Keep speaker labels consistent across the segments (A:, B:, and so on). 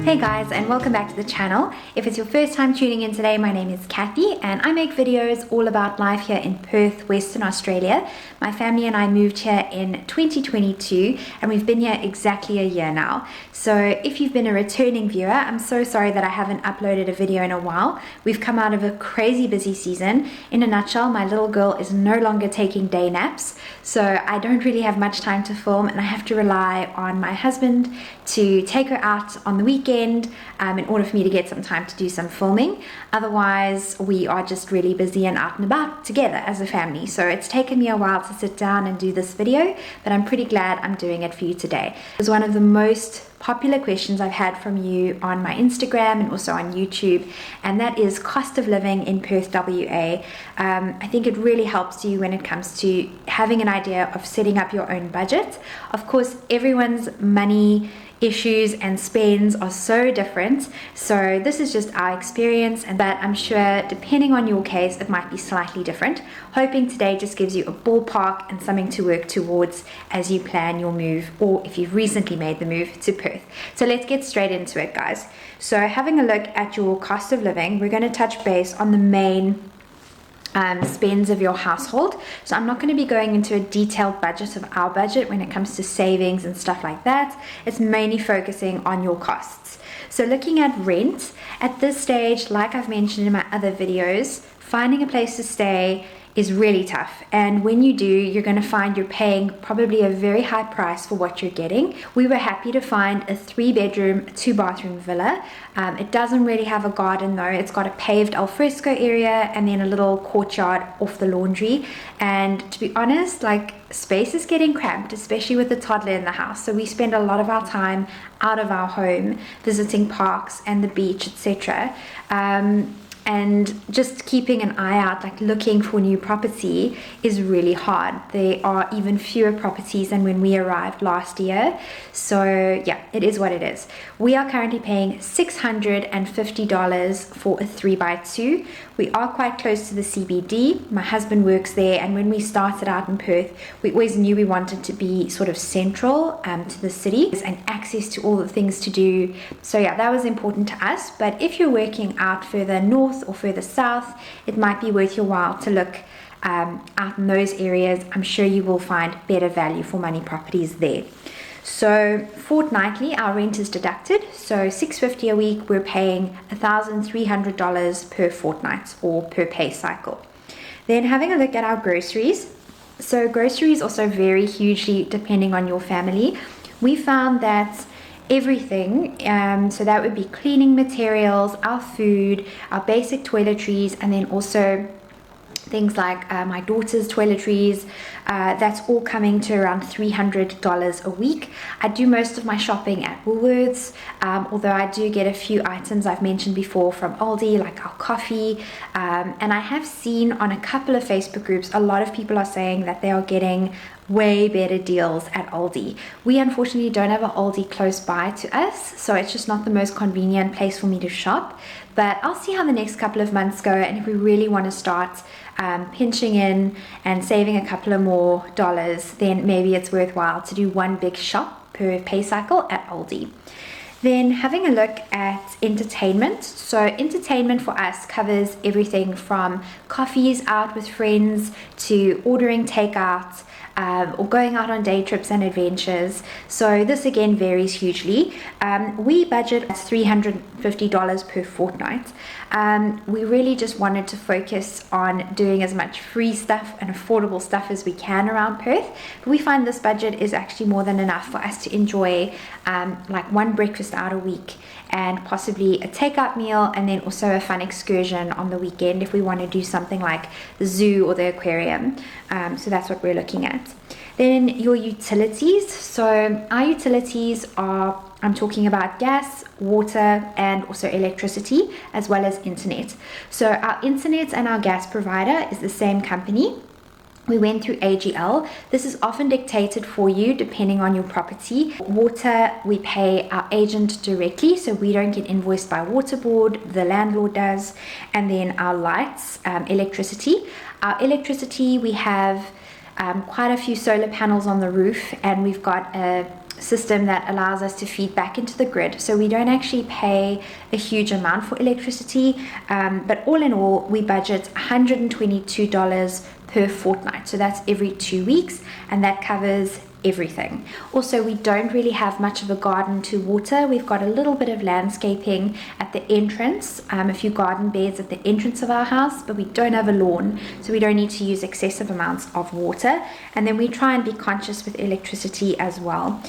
A: Hey guys, and welcome back to the channel. If it's your first time tuning in today, my name is Kathy and I make videos all about life here in Perth, Western Australia. My family and I moved here in 2022 and we've been here exactly a year now. So if you've been a returning viewer, I'm so sorry that I haven't uploaded a video in a while. We've come out of a crazy busy season. In a nutshell, my little girl is no longer taking day naps, so I don't really have much time to film and I have to rely on my husband to take her out on the weekend in order for me to get some time to do some filming. Otherwise, we are just really busy and out and about together as a family. So it's taken me a while to sit down and do this video, but I'm pretty glad I'm doing it for you today. It was one of the most popular questions I've had from you on my Instagram and also on YouTube, and that is cost of living in Perth, WA. I think it really helps you when it comes to having an idea of setting up your own budget. Of course, everyone's money issues and spends are so different, so this is just our experience, and but I'm sure depending on your case it might be slightly different. Hoping today just gives you a ballpark and something to work towards as you plan your move, or if you've recently made the move to Perth. So let's get straight into it, guys. So having a look at your cost of living, we're going to touch base on the main spends of your household. So I'm not going to be going into a detailed budget of our budget when it comes to savings and stuff like that. It's mainly focusing on your costs. So looking at rent, at this stage, like I've mentioned in my other videos, finding a place to stay is really tough, and when you do, you're going to find you're paying probably a very high price for what you're getting. We were happy to find a 3-bedroom, 2-bathroom villa. It doesn't really have a garden though. It's got a paved alfresco area and then a little courtyard off the laundry, and to be honest, like, space is getting cramped, especially with the toddler in the house. So we spend a lot of our time out of our home visiting parks and the beach, etc. And just keeping an eye out, like looking for new property, is really hard. There are even fewer properties than when we arrived last year. So yeah, it is what it is. We are currently paying $650 for a 3x2. We are quite close to the CBD. My husband works there, and when we started out in Perth, we always knew we wanted to be sort of central to the city and access to all the things to do. So yeah, that was important to us. But if you're working out further north or further south, it might be worth your while to look out in those areas. I'm sure you will find better value for money properties there. So fortnightly, our rent is deducted. So $650 a week, we're paying $1,300 per fortnight or per pay cycle. Then having a look at our groceries. So groceries also vary hugely depending on your family. We found that everything, so that would be cleaning materials, our food, our basic toiletries, and then also things like my daughter's toiletries, that's all coming to around $300 a week. I do most of my shopping at Woolworths, although I do get a few items I've mentioned before from Aldi, like our coffee, and I have seen on a couple of Facebook groups, a lot of people are saying that they are getting way better deals at Aldi. We unfortunately don't have an Aldi close by to us, so it's just not the most convenient place for me to shop. But I'll see how the next couple of months go, and if we really want to start pinching in and saving a couple of more dollars, then maybe it's worthwhile to do one big shop per pay cycle at Aldi. Then having a look at entertainment. So entertainment for us covers everything from coffees out with friends to ordering takeout, or going out on day trips and adventures. So this again varies hugely. We budget at $350 per fortnight. We really just wanted to focus on doing as much free stuff and affordable stuff as we can around Perth. But we find this budget is actually more than enough for us to enjoy like one breakfast out a week and possibly a takeout meal, and then also a fun excursion on the weekend if we want to do something like the zoo or the aquarium. So that's what we're looking at. Then your utilities. So our utilities are, I'm talking about gas, water, and also electricity, as well as internet. So our internet and our gas provider is the same company. We went through AGL. This is often dictated for you depending on your property. Water, we pay our agent directly, so we don't get invoiced by water board, the landlord does. And then our lights, electricity. Our electricity, we have quite a few solar panels on the roof, and we've got a system that allows us to feed back into the grid, so we don't actually pay a huge amount for electricity, but all in all we budget $122 per fortnight, so that's every 2 weeks, and that covers everything. Also, we don't really have much of a garden to water. We've got a little bit of landscaping at the entrance, a few garden beds at the entrance of our house, but we don't have a lawn, so we don't need to use excessive amounts of water. And then we try and be conscious with electricity as well.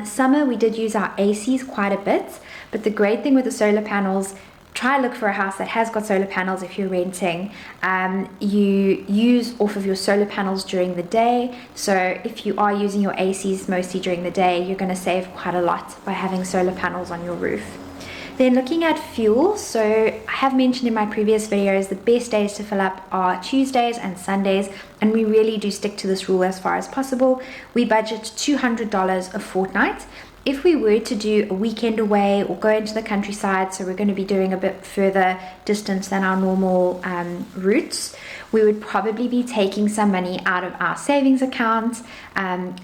A: Summer we did use our ACs quite a bit, but the great thing with the solar panels, try look for a house that has got solar panels if you're renting. You use off of your solar panels during the day, so if you are using your ACs mostly during the day, you're going to save quite a lot by having solar panels on your roof. Then looking at fuel, so I have mentioned in my previous videos the best days to fill up are Tuesdays and Sundays, and we really do stick to this rule as far as possible. We budget $200 a fortnight. If we were to do a weekend away or go into the countryside, so we're going to be doing a bit further distance than our normal routes, we would probably be taking some money out of our savings account.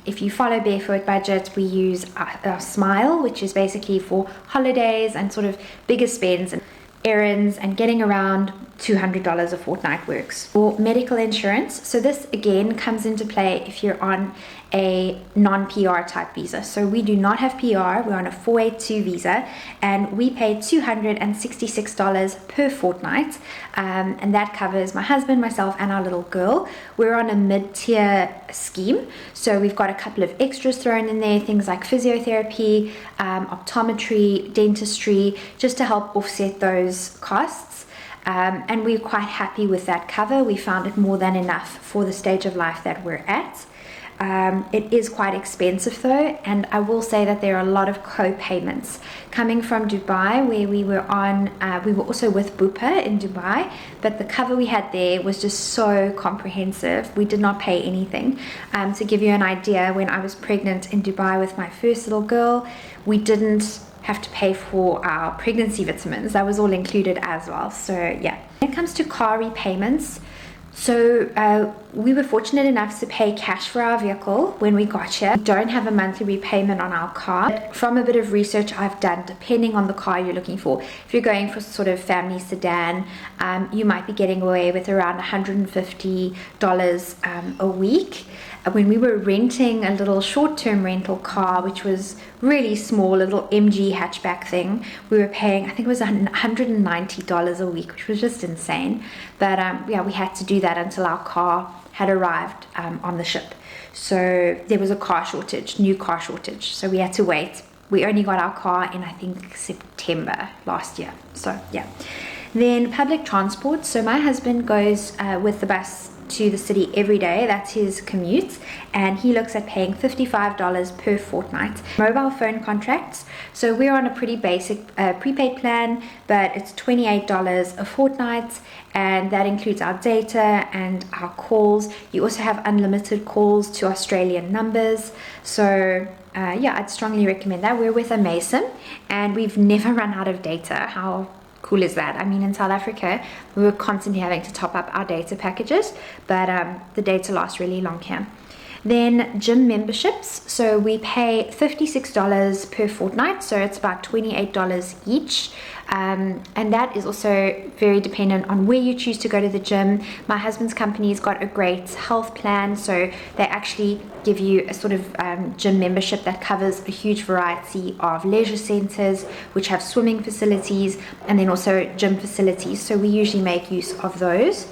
A: If you follow Barefoot Budget, we use our Smile, which is basically for holidays and sort of bigger spends and errands and getting around. $200 a fortnight works. For medical insurance, so this again comes into play if you're on a non-PR type visa. So we do not have PR, we're on a 482 visa, and we pay $266 per fortnight, and that covers my husband, myself, and our little girl. We're on a mid-tier scheme, so we've got a couple of extras thrown in there, things like physiotherapy, optometry, dentistry, just to help offset those costs. And we're quite happy with that cover. We found it more than enough for the stage of life that we're at. It is quite expensive though, and I will say that there are a lot of co-payments coming from Dubai, where we were on, we were also with Bupa in Dubai, but the cover we had there was just so comprehensive. We did not pay anything. To give you an idea, when I was pregnant in Dubai with my first little girl, we didn't have to pay for our pregnancy vitamins. That was all included as well. So yeah. When it comes to car repayments, so we were fortunate enough to pay cash for our vehicle when we got here. We don't have a monthly repayment on our car. From a bit of research I've done, depending on the car you're looking for, if you're going for sort of family sedan, you might be getting away with around $150 a week. When we were renting a little short-term rental car, which was really small, a little MG hatchback thing, we were paying, I think it was $190 a week, which was just insane. But yeah, we had to do that until our car had arrived on the ship. So there was a car shortage, new car shortage. So we had to wait. We only got our car in, I think, September last year. So yeah. Then public transport. So my husband goes with the bus to the city every day. That's his commute, and he looks at paying $55 per fortnight. Mobile phone contracts, so we're on a pretty basic prepaid plan, but it's $28 a fortnight, and that includes our data and our calls. You also have unlimited calls to Australian numbers, so yeah, I'd strongly recommend that. We're with a Mason and we've never run out of data. How cool is that? I mean, in South Africa, we were constantly having to top up our data packages, but the data lasts really long here. Then gym memberships. So we pay $56 per fortnight, so it's about $28 each. And that is also very dependent on where you choose to go to the gym. My husband's company's got a great health plan, so they actually give you a sort of gym membership that covers a huge variety of leisure centers, which have swimming facilities and then also gym facilities. So we usually make use of those.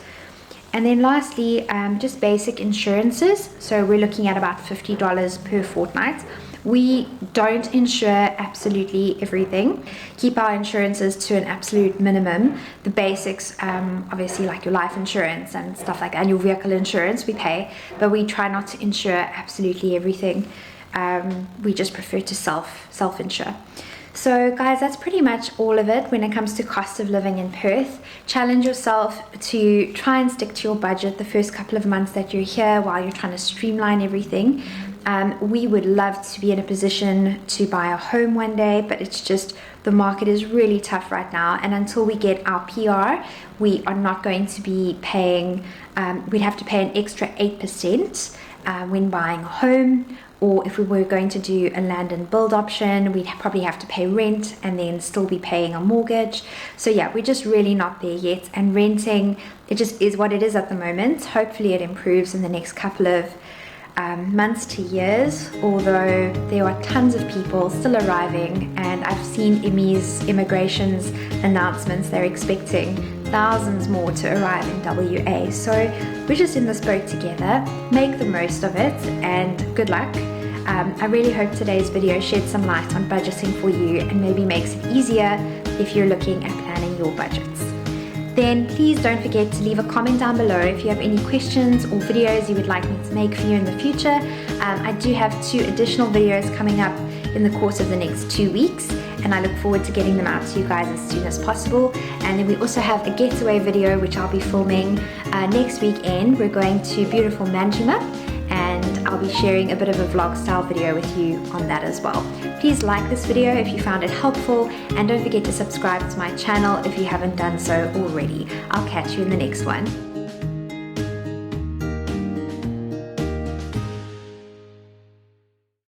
A: And then lastly, just basic insurances. So we're looking at about $50 per fortnight. We don't insure absolutely everything. Keep our insurances to an absolute minimum. The basics, obviously like your life insurance and stuff like that, and your vehicle insurance we pay, but we try not to insure absolutely everything. We just prefer to self-insure. So guys, that's pretty much all of it when it comes to cost of living in Perth. Challenge yourself to try and stick to your budget the first couple of months that you're here while you're trying to streamline everything. We would love to be in a position to buy a home one day, but it's just the market is really tough right now, and until we get our PR, we are not going to be paying, we'd have to pay an extra 8% when buying a home, or if we were going to do a land and build option, we'd probably have to pay rent and then still be paying a mortgage. So yeah, we're just really not there yet, and renting, it just is what it is at the moment. Hopefully it improves in the next couple of months to years, although there are tons of people still arriving, and I've seen immigration's announcements. They're expecting thousands more to arrive in WA. So we're just in this boat together. Make the most of it, and good luck. I really hope today's video shed some light on budgeting for you and maybe makes it easier if you're looking at planning your budgets. Then please don't forget to leave a comment down below if you have any questions or videos you would like me to make for you in the future. I do have 2 additional videos coming up in the course of the next 2 weeks, and I look forward to getting them out to you guys as soon as possible. And then we also have a getaway video which I'll be filming next weekend. We're going to beautiful Manjima, and I'll be sharing a bit of a vlog style video with you on that as well. Please like this video if you found it helpful, and don't forget to subscribe to my channel if you haven't done so already. I'll catch you in the next one.